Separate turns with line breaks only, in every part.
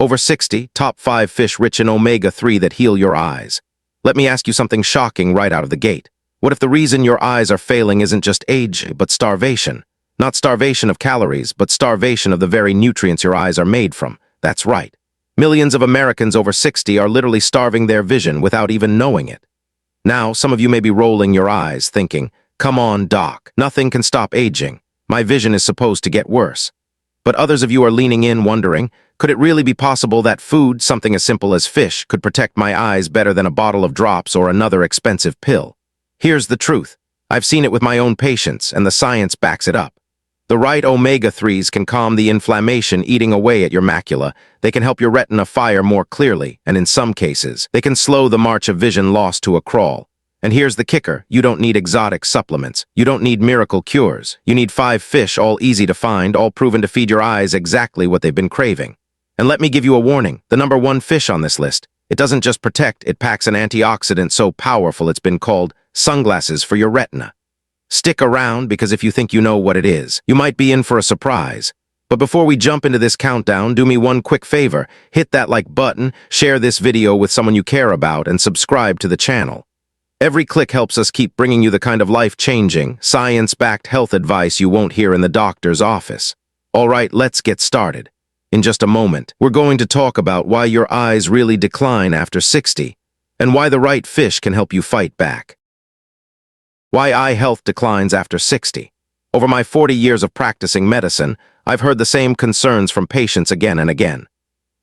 Over 60, top 5 fish rich in omega-3 that heal your eyes. Let me ask you something shocking right out of the gate. What if the reason your eyes are failing isn't just age, but starvation? Not starvation of calories, but starvation of the very nutrients your eyes are made from. That's right. Millions of Americans over 60 are literally starving their vision without even knowing it. Now, some of you may be rolling your eyes, thinking, "Come on, doc, nothing can stop aging. My vision is supposed to get worse." But others of you are leaning in, wondering, could it really be possible that food, something as simple as fish, could protect my eyes better than a bottle of drops or another expensive pill? Here's the truth. I've seen it with my own patients, and the science backs it up. The right omega-3s can calm the inflammation eating away at your macula. They can help your retina fire more clearly, and in some cases, they can slow the march of vision loss to a crawl. And here's the kicker. You don't need exotic supplements. You don't need miracle cures. You need 5 fish, all easy to find, all proven to feed your eyes exactly what they've been craving. And let me give you a warning. The number 1 fish on this list. It doesn't just protect, it packs an antioxidant so powerful it's been called sunglasses for your retina. Stick around, because if you think you know what it is, you might be in for a surprise. But before we jump into this countdown, do me one quick favor. Hit that like button, share this video with someone you care about, and subscribe to the channel. Every click helps us keep bringing you the kind of life-changing, science-backed health advice you won't hear in the doctor's office. All right, let's get started. In just a moment, we're going to talk about why your eyes really decline after 60, and why the right fish can help you fight back. Why eye health declines after 60. Over my 40 years of practicing medicine, I've heard the same concerns from patients again and again.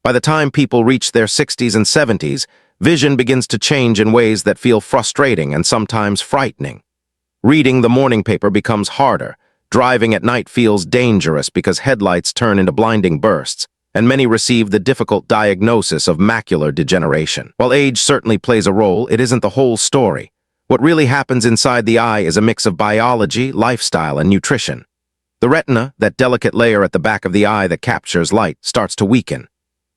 By the time people reach their 60s and 70s, vision begins to change in ways that feel frustrating and sometimes frightening. Reading the morning paper becomes harder. Driving at night feels dangerous because headlights turn into blinding bursts, and many receive the difficult diagnosis of macular degeneration. While age certainly plays a role, it isn't the whole story. What really happens inside the eye is a mix of biology, lifestyle, and nutrition. The retina, that delicate layer at the back of the eye that captures light, starts to weaken.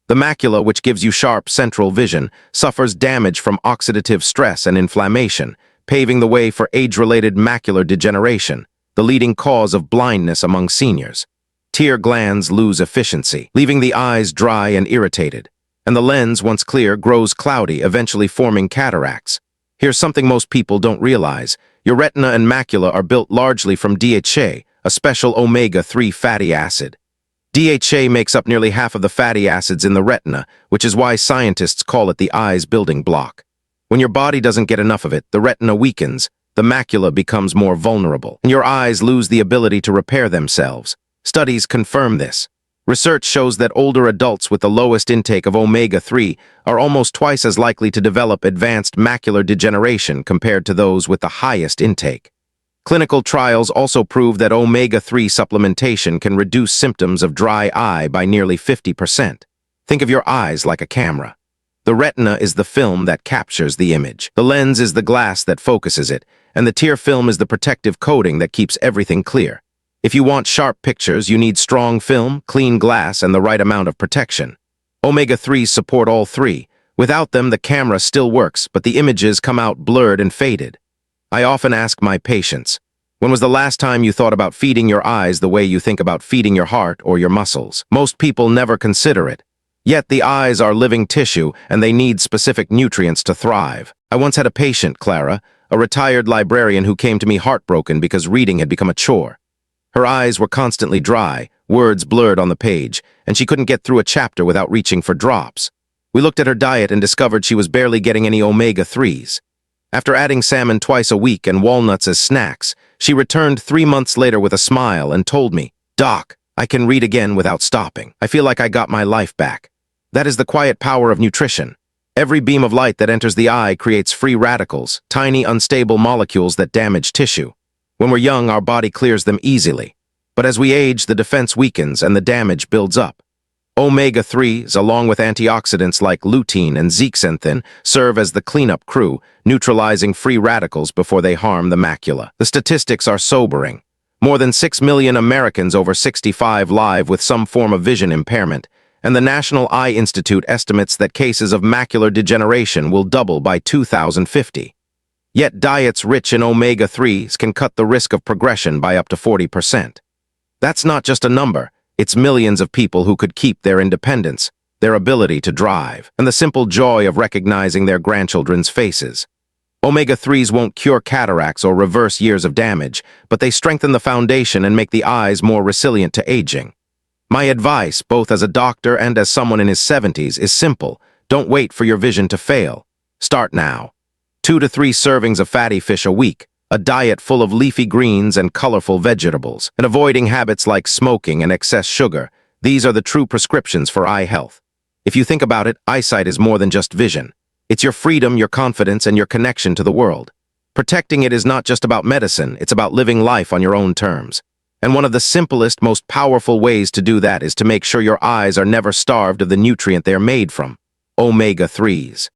The macula, which gives you sharp central vision, suffers damage from oxidative stress and inflammation, paving the way for age-related macular degeneration, the leading cause of blindness among seniors. Tear glands lose efficiency, leaving the eyes dry and irritated, and the lens, once clear, grows cloudy, eventually forming cataracts. Here's something most people don't realize. Your retina and macula are built largely from DHA, a special omega-3 fatty acid. DHA makes up nearly half of the fatty acids in the retina, which is why scientists call it the eye's building block. When your body doesn't get enough of it, the retina weakens, the macula becomes more vulnerable, and your eyes lose the ability to repair themselves. Studies confirm this. Research shows that older adults with the lowest intake of omega-3 are almost twice as likely to develop advanced macular degeneration compared to those with the highest intake. Clinical trials also prove that omega-3 supplementation can reduce symptoms of dry eye by nearly 50%. Think of your eyes like a camera. The retina is the film that captures the image. The lens is the glass that focuses it, and the tear film is the protective coating that keeps everything clear. If you want sharp pictures, you need strong film, clean glass, and the right amount of protection. Omega-3s support all three. Without them, the camera still works, but the images come out blurred and faded. I often ask my patients, when was the last time you thought about feeding your eyes the way you think about feeding your heart or your muscles? Most people never consider it. Yet the eyes are living tissue, and they need specific nutrients to thrive. I once had a patient, Clara, a retired librarian who came to me heartbroken because reading had become a chore. Her eyes were constantly dry, words blurred on the page, and she couldn't get through a chapter without reaching for drops. We looked at her diet and discovered she was barely getting any omega-3s. After adding salmon twice a week and walnuts as snacks, she returned 3 months later with a smile and told me, "Doc, I can read again without stopping. I feel like I got my life back." That is the quiet power of nutrition. Every beam of light that enters the eye creates free radicals, tiny unstable molecules that damage tissue. When we're young, our body clears them easily. But as we age, the defense weakens and the damage builds up. Omega-3s, along with antioxidants like lutein and zeaxanthin, serve as the cleanup crew, neutralizing free radicals before they harm the macula. The statistics are sobering. More than 6 million Americans over 65 live with some form of vision impairment, and the National Eye Institute estimates that cases of macular degeneration will double by 2050. Yet diets rich in omega-3s can cut the risk of progression by up to 40%. That's not just a number, it's millions of people who could keep their independence. their ability to drive, and the simple joy of recognizing their grandchildren's faces. Omega-3s won't cure cataracts or reverse years of damage, but they strengthen the foundation and make the eyes more resilient to aging. My advice, both as a doctor and as someone in his 70s, is simple. Don't wait for your vision to fail. Start now. 2 to 3 servings of fatty fish a week, a diet full of leafy greens and colorful vegetables, and avoiding habits like smoking and excess sugar. These are the true prescriptions for eye health. If you think about it, eyesight is more than just vision. It's your freedom, your confidence, and your connection to the world. Protecting it is not just about medicine, it's about living life on your own terms. And one of the simplest, most powerful ways to do that is to make sure your eyes are never starved of the nutrient they are made from, omega-3s.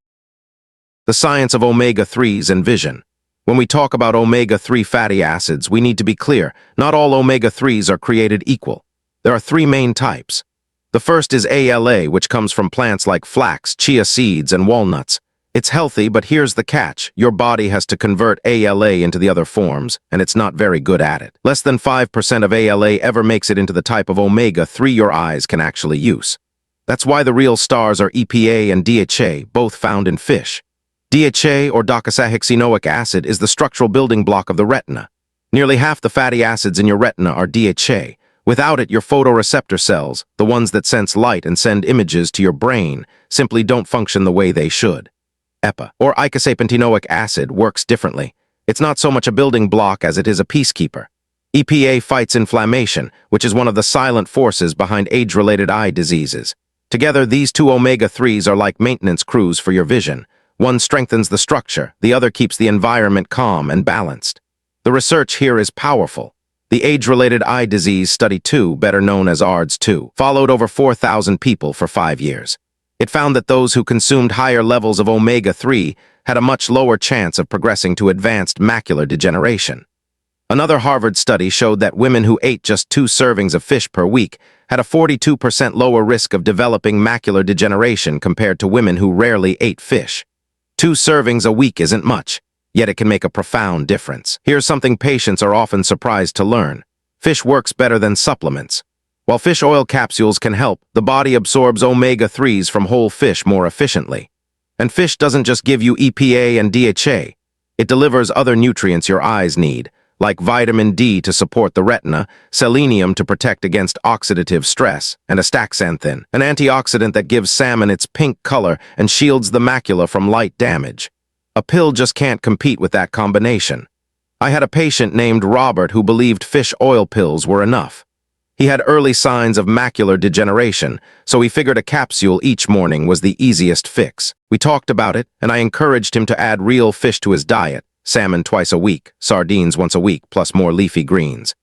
The science of omega-3s and vision. When we talk about omega-3 fatty acids, we need to be clear, not all omega-3s are created equal. There are 3 main types. The first is ALA, which comes from plants like flax, chia seeds, and walnuts. It's healthy, but here's the catch. Your body has to convert ALA into the other forms, and it's not very good at it. Less than 5% of ALA ever makes it into the type of omega-3 your eyes can actually use. That's why the real stars are EPA and DHA, both found in fish. DHA, or docosahexaenoic acid, is the structural building block of the retina. Nearly half the fatty acids in your retina are DHA. Without it, your photoreceptor cells, the ones that sense light and send images to your brain, simply don't function the way they should. EPA, or eicosapentaenoic acid, works differently. It's not so much a building block as it is a peacekeeper. EPA fights inflammation, which is one of the silent forces behind age-related eye diseases. Together, these 2 omega-3s are like maintenance crews for your vision. One strengthens the structure, the other keeps the environment calm and balanced. The research here is powerful. The Age-Related Eye Disease Study 2, better known as ARDS-2, followed over 4,000 people for 5 years. It found that those who consumed higher levels of omega-3 had a much lower chance of progressing to advanced macular degeneration. Another Harvard study showed that women who ate just 2 servings of fish per week had a 42% lower risk of developing macular degeneration compared to women who rarely ate fish. 2 servings a week isn't much, yet it can make a profound difference. Here's something patients are often surprised to learn. Fish works better than supplements. While fish oil capsules can help, the body absorbs omega-3s from whole fish more efficiently. And fish doesn't just give you EPA and DHA. It delivers other nutrients your eyes need, like vitamin D to support the retina, selenium to protect against oxidative stress, and astaxanthin, an antioxidant that gives salmon its pink color and shields the macula from light damage. A pill just can't compete with that combination. I had a patient named Robert who believed fish oil pills were enough. He had early signs of macular degeneration, so he figured a capsule each morning was the easiest fix. We talked about it, and I encouraged him to add real fish to his diet, salmon twice a week, sardines once a week, plus more leafy greens.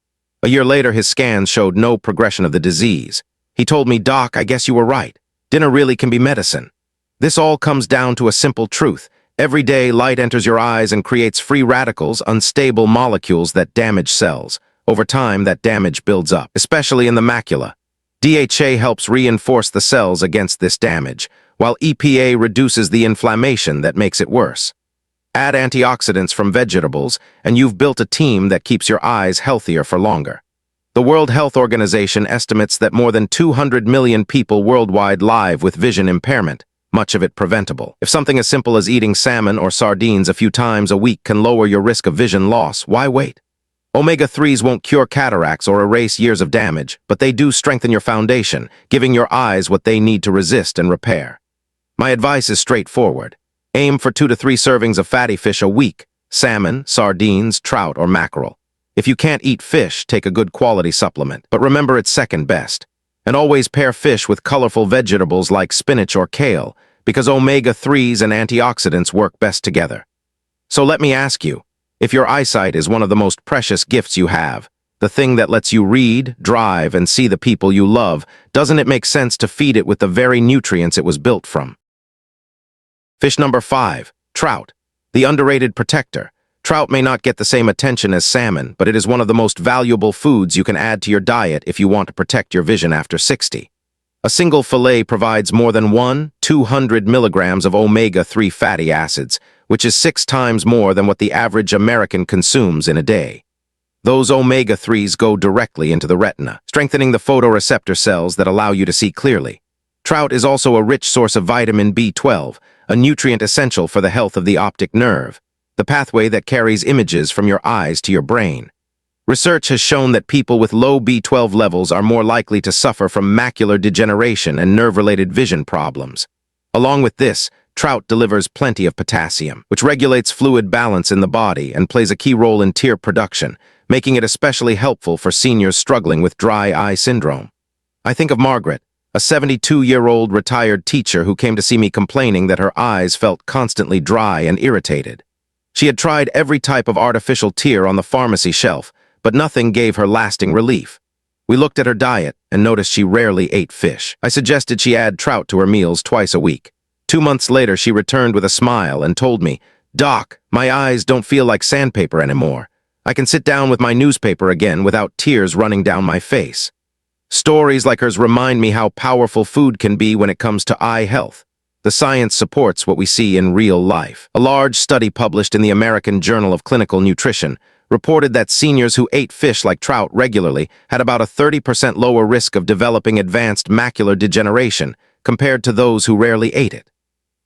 A year later, his scans showed no progression of the disease. He told me, "Doc, I guess you were right. Dinner really can be medicine." This all comes down to a simple truth. Every day, light enters your eyes and creates free radicals, unstable molecules that damage cells. Over time, that damage builds up, especially in the macula. DHA helps reinforce the cells against this damage, while EPA reduces the inflammation that makes it worse. Add antioxidants from vegetables, and you've built a team that keeps your eyes healthier for longer. The World Health Organization estimates that more than 200 million people worldwide live with vision impairment, much of it preventable. If something as simple as eating salmon or sardines a few times a week can lower your risk of vision loss, why wait? Omega-3s won't cure cataracts or erase years of damage, but they do strengthen your foundation, giving your eyes what they need to resist and repair. My advice is straightforward. Aim for 2 to 3 servings of fatty fish a week: salmon, sardines, trout, or mackerel. If you can't eat fish, take a good quality supplement, but remember it's second best. And always pair fish with colorful vegetables like spinach or kale, because omega-3s and antioxidants work best together. So let me ask you, if your eyesight is one of the most precious gifts you have, the thing that lets you read, drive, and see the people you love, doesn't it make sense to feed it with the very nutrients it was built from? Fish number 5, trout, the underrated protector. Trout may not get the same attention as salmon, but it is one of the most valuable foods you can add to your diet if you want to protect your vision after 60. A single fillet provides more than 200 milligrams of omega-3 fatty acids, which is 6 times more than what the average American consumes in a day. Those omega-3s go directly into the retina, strengthening the photoreceptor cells that allow you to see clearly. Trout is also a rich source of vitamin B12, a nutrient essential for the health of the optic nerve, the pathway that carries images from your eyes to your brain. Research has shown that people with low B12 levels are more likely to suffer from macular degeneration and nerve-related vision problems. Along with this, trout delivers plenty of potassium, which regulates fluid balance in the body and plays a key role in tear production, making it especially helpful for seniors struggling with dry eye syndrome. I think of Margaret, a 72-year-old retired teacher who came to see me complaining that her eyes felt constantly dry and irritated. She had tried every type of artificial tear on the pharmacy shelf, but nothing gave her lasting relief. We looked at her diet and noticed she rarely ate fish. I suggested she add trout to her meals twice a week. 2 months later, she returned with a smile and told me, "Doc, my eyes don't feel like sandpaper anymore. I can sit down with my newspaper again without tears running down my face." Stories like hers remind me how powerful food can be when it comes to eye health. The science supports what we see in real life. A large study published in the American Journal of Clinical Nutrition reported that seniors who ate fish like trout regularly had about a 30% lower risk of developing advanced macular degeneration compared to those who rarely ate it.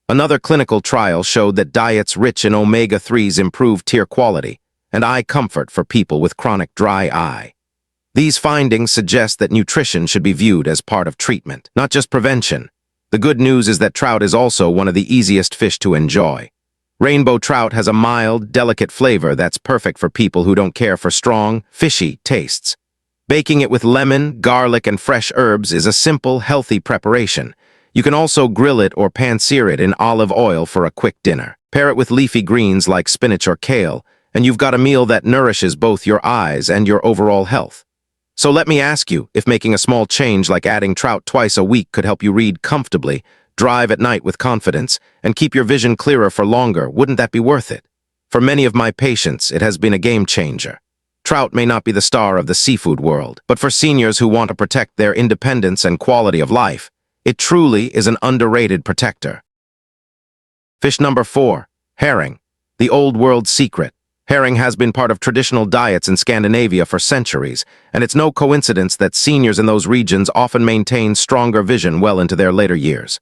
Another clinical trial showed that diets rich in omega-3s improve tear quality and eye comfort for people with chronic dry eye. These findings suggest that nutrition should be viewed as part of treatment, not just prevention. The good news is that trout is also one of the easiest fish to enjoy. Rainbow trout has a mild, delicate flavor that's perfect for people who don't care for strong, fishy tastes. Baking it with lemon, garlic, and fresh herbs is a simple, healthy preparation. You can also grill it or pan-sear it in olive oil for a quick dinner. Pair it with leafy greens like spinach or kale, and you've got a meal that nourishes both your eyes and your overall health. So let me ask you, if making a small change like adding trout twice a week could help you read comfortably, drive at night with confidence, and keep your vision clearer for longer, wouldn't that be worth it? For many of my patients, it has been a game changer. Trout may not be the star of the seafood world, but for seniors who want to protect their independence and quality of life, it truly is an underrated protector. Fish number 4, herring, the old world secret. Herring has been part of traditional diets in Scandinavia for centuries, and it's no coincidence that seniors in those regions often maintain stronger vision well into their later years.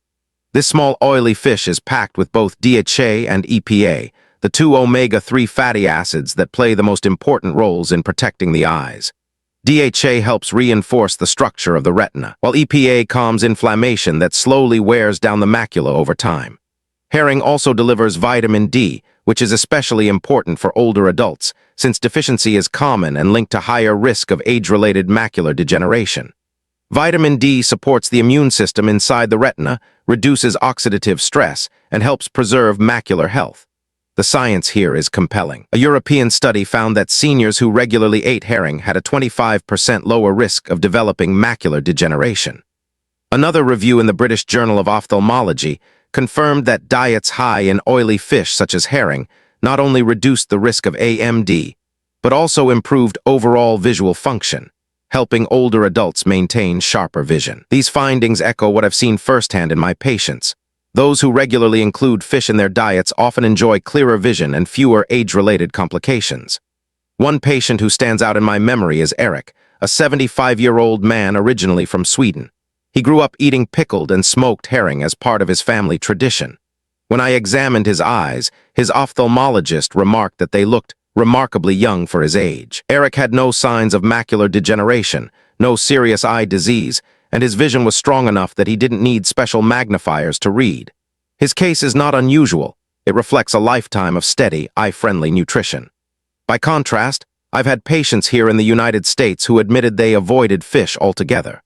This small oily fish is packed with both DHA and EPA, the 2 omega-3 fatty acids that play the most important roles in protecting the eyes. DHA helps reinforce the structure of the retina, while EPA calms inflammation that slowly wears down the macula over time. Herring also delivers vitamin D, which is especially important for older adults, since deficiency is common and linked to higher risk of age-related macular degeneration. Vitamin D supports the immune system inside the retina, reduces oxidative stress, and helps preserve macular health. The science here is compelling. A European study found that seniors who regularly ate herring had a 25% lower risk of developing macular degeneration. Another review in the British Journal of Ophthalmology confirmed that diets high in oily fish such as herring not only reduced the risk of AMD, but also improved overall visual function, helping older adults maintain sharper vision. These findings echo what I've seen firsthand in my patients. Those who regularly include fish in their diets often enjoy clearer vision and fewer age-related complications. One patient who stands out in my memory is Eric, a 75-year-old man originally from Sweden. He grew up eating pickled and smoked herring as part of his family tradition. When I examined his eyes, his ophthalmologist remarked that they looked remarkably young for his age. Eric had no signs of macular degeneration, no serious eye disease, and his vision was strong enough that he didn't need special magnifiers to read. His case is not unusual. It reflects a lifetime of steady, eye-friendly nutrition. By contrast, I've had patients here in the United States who admitted they avoided fish altogether.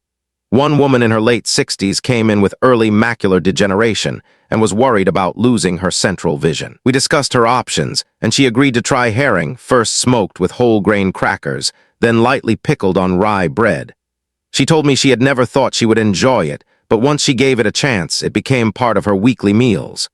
One woman in her late 60s came in with early macular degeneration and was worried about losing her central vision. We discussed her options, and she agreed to try herring, first smoked with whole grain crackers, then lightly pickled on rye bread. She told me she had never thought she would enjoy it, but once she gave it a chance, it became part of her weekly meals.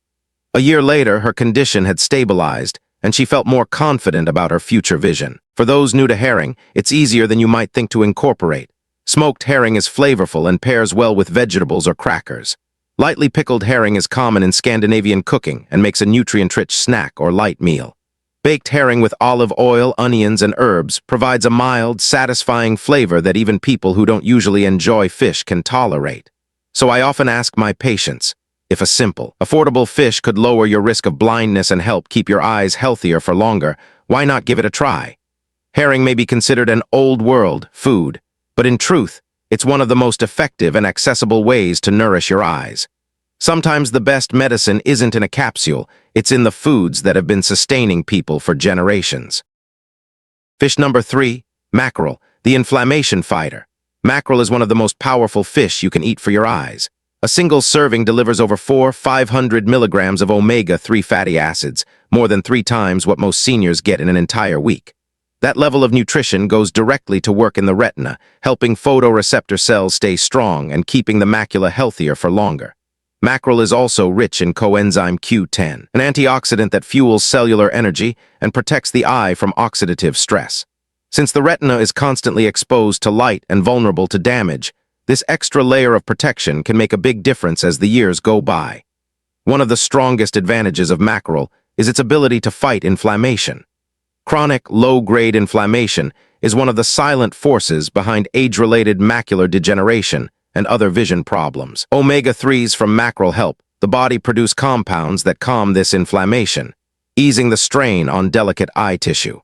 A year later, her condition had stabilized, and she felt more confident about her future vision. For those new to herring, it's easier than you might think to incorporate. Smoked herring is flavorful and pairs well with vegetables or crackers. Lightly pickled herring is common in Scandinavian cooking and makes a nutrient-rich snack or light meal. Baked herring with olive oil, onions, and herbs provides a mild, satisfying flavor that even people who don't usually enjoy fish can tolerate. So I often ask my patients, if a simple, affordable fish could lower your risk of blindness and help keep your eyes healthier for longer, why not give it a try? Herring may be considered an old-world food, but in truth, it's one of the most effective and accessible ways to nourish your eyes. Sometimes the best medicine isn't in a capsule, it's in the foods that have been sustaining people for generations. Fish number 3, mackerel, the inflammation fighter. Mackerel is one of the most powerful fish you can eat for your eyes. A single serving delivers over 500 milligrams of omega-3 fatty acids, more than 3 times what most seniors get in an entire week. That level of nutrition goes directly to work in the retina, helping photoreceptor cells stay strong and keeping the macula healthier for longer. Mackerel is also rich in coenzyme Q10, an antioxidant that fuels cellular energy and protects the eye from oxidative stress. Since the retina is constantly exposed to light and vulnerable to damage, this extra layer of protection can make a big difference as the years go by. One of the strongest advantages of mackerel is its ability to fight inflammation. Chronic, low-grade inflammation is one of the silent forces behind age-related macular degeneration and other vision problems. Omega-3s from mackerel help the body produce compounds that calm this inflammation, easing the strain on delicate eye tissue.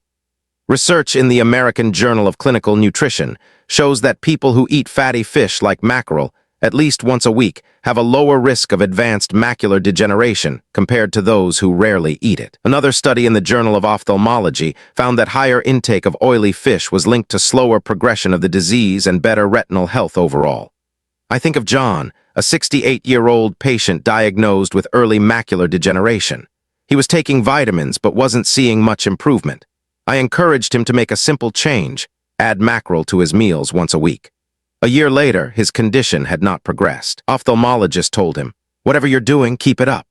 Research in the American Journal of Clinical Nutrition shows that people who eat fatty fish like mackerel at least once a week have a lower risk of advanced macular degeneration compared to those who rarely eat it. Another study in the Journal of Ophthalmology found that higher intake of oily fish was linked to slower progression of the disease and better retinal health overall. I think of John, a 68-year-old patient diagnosed with early macular degeneration. He was taking vitamins but wasn't seeing much improvement. I encouraged him to make a simple change, add mackerel to his meals once a week. A year later, his condition had not progressed. Ophthalmologist told him, "Whatever you're doing, keep it up."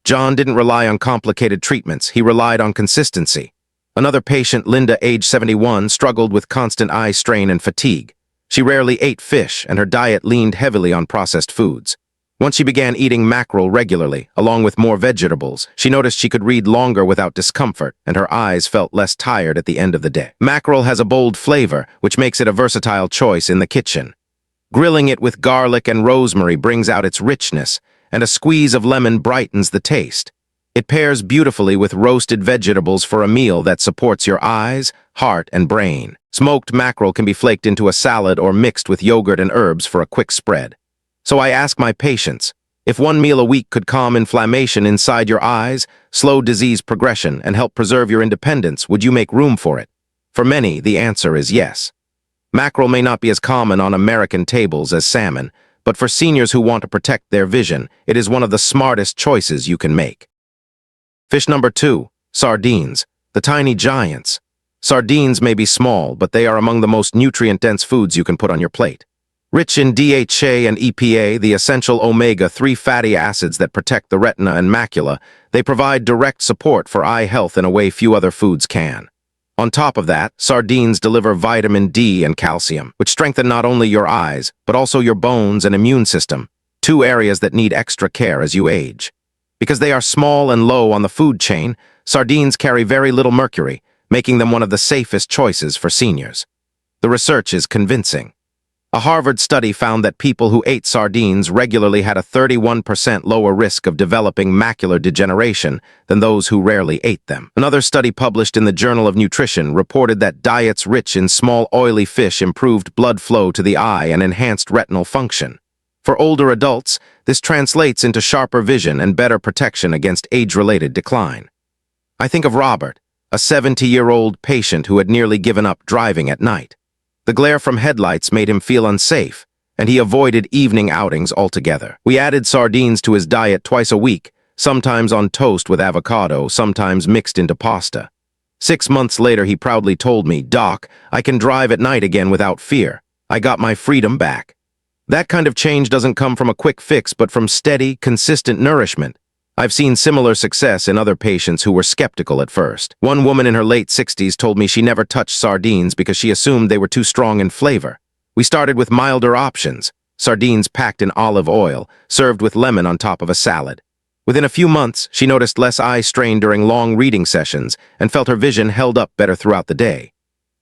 John didn't rely on complicated treatments, he relied on consistency. Another patient, Linda, age 71, struggled with constant eye strain and fatigue. She rarely ate fish, and her diet leaned heavily on processed foods. Once she began eating mackerel regularly, along with more vegetables, she noticed she could read longer without discomfort, and her eyes felt less tired at the end of the day. Mackerel has a bold flavor, which makes it a versatile choice in the kitchen. Grilling it with garlic and rosemary brings out its richness, and a squeeze of lemon brightens the taste. It pairs beautifully with roasted vegetables for a meal that supports your eyes, heart, and brain. Smoked mackerel can be flaked into a salad or mixed with yogurt and herbs for a quick spread. So I ask my patients, if one meal a week could calm inflammation inside your eyes, slow disease progression, and help preserve your independence, would you make room for it? For many, the answer is yes. Mackerel may not be as common on American tables as salmon, but for seniors who want to protect their vision, it is one of the smartest choices you can make. Fish number 2, sardines, the tiny giants. Sardines may be small, but they are among the most nutrient-dense foods you can put on your plate. Rich in DHA and EPA, the essential omega-3 fatty acids that protect the retina and macula, they provide direct support for eye health in a way few other foods can. On top of that, sardines deliver vitamin D and calcium, which strengthen not only your eyes, but also your bones and immune system, 2 areas that need extra care as you age. Because they are small and low on the food chain, sardines carry very little mercury, making them one of the safest choices for seniors. The research is convincing. A Harvard study found that people who ate sardines regularly had a 31% lower risk of developing macular degeneration than those who rarely ate them. Another study published in the Journal of Nutrition reported that diets rich in small oily fish improved blood flow to the eye and enhanced retinal function. For older adults, this translates into sharper vision and better protection against age-related decline. I think of Robert, a 70-year-old patient who had nearly given up driving at night. The glare from headlights made him feel unsafe, and he avoided evening outings altogether. We added sardines to his diet twice a week, sometimes on toast with avocado, sometimes mixed into pasta. 6 months later, he proudly told me, "Doc, I can drive at night again without fear. I got my freedom back." That kind of change doesn't come from a quick fix, but from steady, consistent nourishment. I've seen similar success in other patients who were skeptical at first. One woman in her late 60s told me she never touched sardines because she assumed they were too strong in flavor. We started with milder options, sardines packed in olive oil, served with lemon on top of a salad. Within a few months, she noticed less eye strain during long reading sessions and felt her vision held up better throughout the day.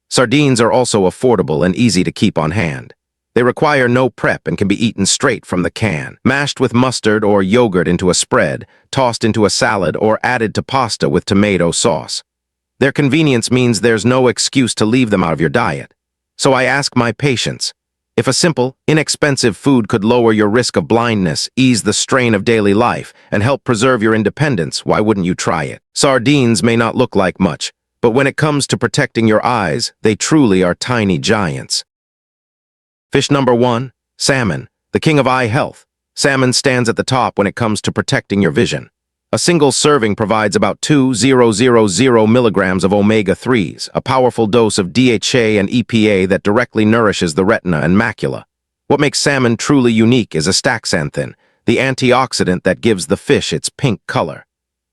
Sardines are also affordable and easy to keep on hand. They require no prep and can be eaten straight from the can, mashed with mustard or yogurt into a spread, tossed into a salad, or added to pasta with tomato sauce. Their convenience means there's no excuse to leave them out of your diet. So I ask my patients, if a simple, inexpensive food could lower your risk of blindness, ease the strain of daily life, and help preserve your independence, why wouldn't you try it? Sardines may not look like much, but when it comes to protecting your eyes, they truly are tiny giants. Fish number 1, salmon, the king of eye health. Salmon stands at the top when it comes to protecting your vision. A single serving provides about 2,000 milligrams of omega-3s, a powerful dose of DHA and EPA that directly nourishes the retina and macula. What makes salmon truly unique is astaxanthin, the antioxidant that gives the fish its pink color.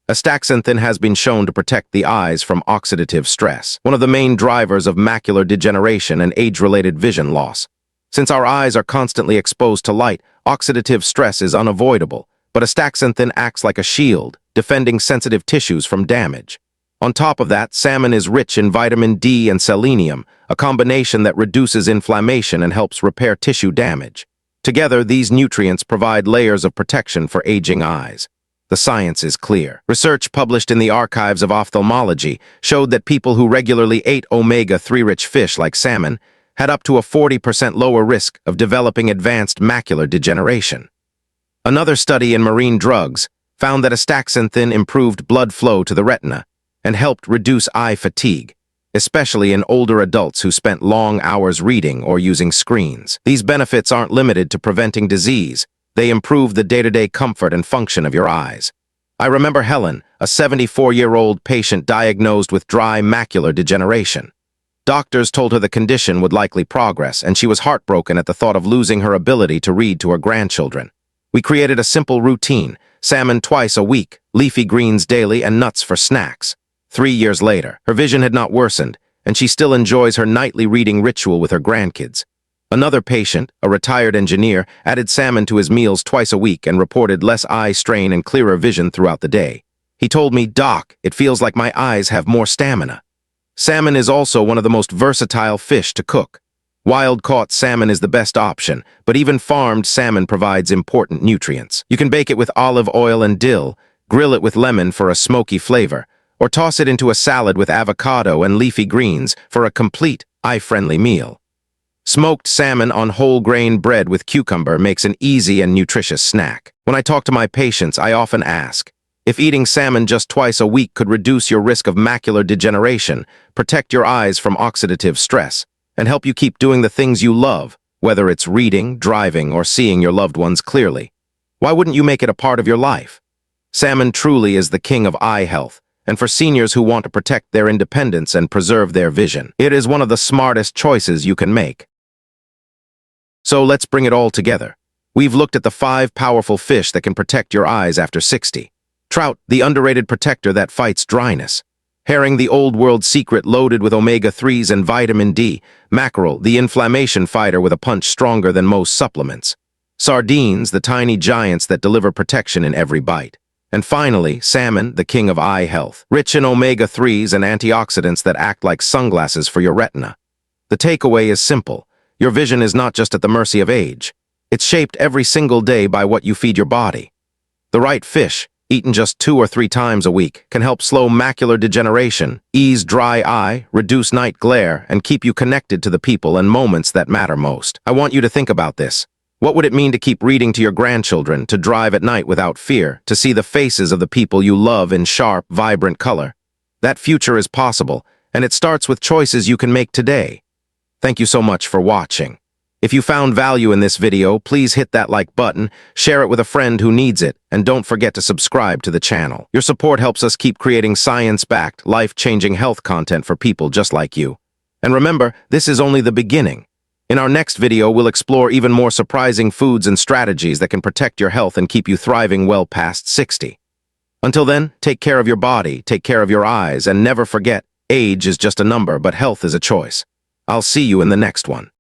Astaxanthin has been shown to protect the eyes from oxidative stress, one of the main drivers of macular degeneration and age-related vision loss. Since our eyes are constantly exposed to light, oxidative stress is unavoidable, but astaxanthin acts like a shield, defending sensitive tissues from damage. On top of that, salmon is rich in vitamin D and selenium, a combination that reduces inflammation and helps repair tissue damage. Together, these nutrients provide layers of protection for aging eyes. The science is clear. Research published in the Archives of Ophthalmology showed that people who regularly ate omega-3-rich fish like salmon had up to a 40% lower risk of developing advanced macular degeneration. Another study in marine drugs found that astaxanthin improved blood flow to the retina and helped reduce eye fatigue, especially in older adults who spent long hours reading or using screens. These benefits aren't limited to preventing disease. They improve the day-to-day comfort and function of your eyes. I remember Helen, a 74-year-old patient diagnosed with dry macular degeneration. Doctors told her the condition would likely progress, and she was heartbroken at the thought of losing her ability to read to her grandchildren. We created a simple routine: salmon twice a week, leafy greens daily, and nuts for snacks. 3 years later, her vision had not worsened, and she still enjoys her nightly reading ritual with her grandkids. Another patient, a retired engineer, added salmon to his meals twice a week and reported less eye strain and clearer vision throughout the day. He told me, "Doc, it feels like my eyes have more stamina." Salmon is also one of the most versatile fish to cook. Wild-caught salmon is the best option, but even farmed salmon provides important nutrients. You can bake it with olive oil and dill, grill it with lemon for a smoky flavor, or toss it into a salad with avocado and leafy greens for a complete, eye-friendly meal. Smoked salmon on whole-grain bread with cucumber makes an easy and nutritious snack. When I talk to my patients, I often ask, if eating salmon just twice a week could reduce your risk of macular degeneration, protect your eyes from oxidative stress, and help you keep doing the things you love, whether it's reading, driving, or seeing your loved ones clearly, why wouldn't you make it a part of your life? Salmon truly is the king of eye health, and for seniors who want to protect their independence and preserve their vision, it is one of the smartest choices you can make. So let's bring it all together. We've looked at the 5 powerful fish that can protect your eyes after 60. Trout, the underrated protector that fights dryness. Herring, the old-world secret loaded with omega-3s and vitamin D. Mackerel, the inflammation fighter with a punch stronger than most supplements. Sardines, the tiny giants that deliver protection in every bite. And finally, salmon, the king of eye health, rich in omega-3s and antioxidants that act like sunglasses for your retina. The takeaway is simple. Your vision is not just at the mercy of age. It's shaped every single day by what you feed your body. The right fish, eaten just 2 or 3 times a week, can help slow macular degeneration, ease dry eye, reduce night glare, and keep you connected to the people and moments that matter most. I want you to think about this. What would it mean to keep reading to your grandchildren, to drive at night without fear, to see the faces of the people you love in sharp, vibrant color? That future is possible, and it starts with choices you can make today. Thank you so much for watching. If you found value in this video, please hit that like button, share it with a friend who needs it, and don't forget to subscribe to the channel. Your support helps us keep creating science-backed, life-changing health content for people just like you. And remember, this is only the beginning. In our next video, we'll explore even more surprising foods and strategies that can protect your health and keep you thriving well past 60. Until then, take care of your body, take care of your eyes, and never forget, age is just a number, but health is a choice. I'll see you in the next one.